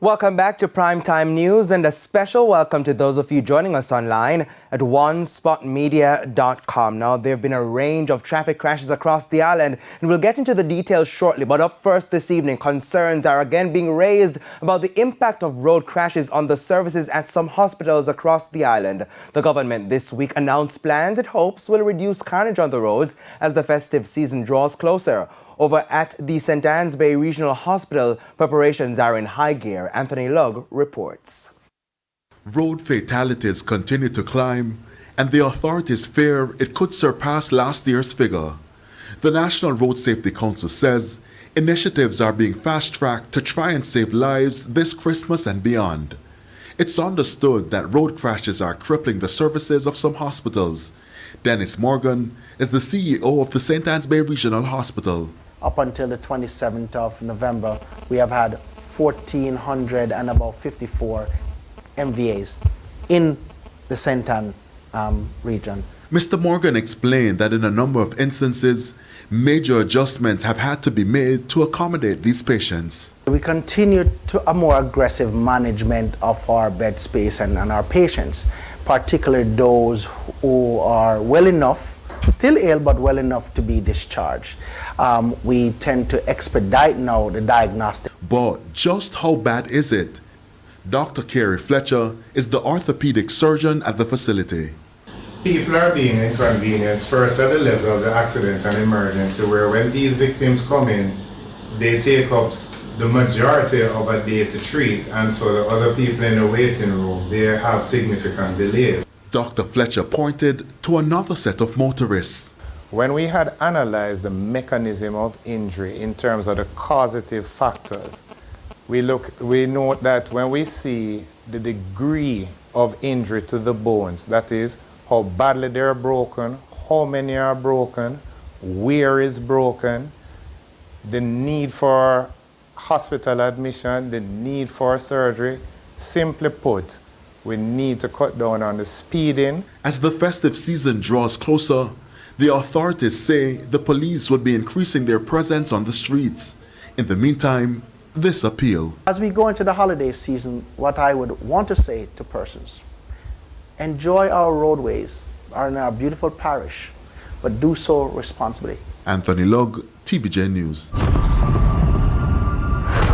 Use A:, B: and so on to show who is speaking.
A: Welcome back to Primetime News and a special welcome to those of you joining us online at onespotmedia.com. Now, there have been a range of traffic crashes across the island and we'll get into the details shortly. But up first this evening, concerns are again being raised about the impact of road crashes on the services at some hospitals across the island. The government this week announced plans it hopes will reduce carnage on the roads as the festive season draws closer. Over at the St. Anne's Bay Regional Hospital, preparations are in high gear. Anthony Lugg reports.
B: Road fatalities continue to climb, and the authorities fear it could surpass last year's figure. The National Road Safety Council says initiatives are being fast-tracked to try and save lives this Christmas and beyond. It's understood that road crashes are crippling the services of some hospitals. Dennis Morgan is the CEO of the St. Anne's Bay Regional Hospital.
C: Up until the 27th of November, we have had 1,454 MVAs in the St. Anne region.
B: Mr. Morgan explained that in a number of instances, major adjustments have had to be made to accommodate these patients.
C: We continue to a more aggressive management of our bed space and our patients, particularly those who are well enough, still ill, but well enough to be discharged. We tend to expedite now the diagnostic.
B: But just how bad is it? Dr. Kerry Fletcher is the orthopedic surgeon at the facility.
D: People are being inconvenienced first at the level of the accident and emergency, where when these victims come in, they take up the majority of a day to treat, and so the other people in the waiting room, they have significant delays.
B: Dr. Fletcher pointed to another set of motorists.
D: When we had analyzed the mechanism of injury in terms of the causative factors, we note that when we see the degree of injury to the bones, that is, how badly they're broken, how many are broken, where is broken, the need for hospital admission, the need for surgery, simply put, we need to cut down on the speeding.
B: As the festive season draws closer, the authorities say the police will be increasing their presence on the streets. In the meantime, this appeal.
C: As we go into the holiday season, what I would want to say to persons, enjoy our roadways in our beautiful parish, but do so responsibly.
B: Anthony Lugg, TVJ News.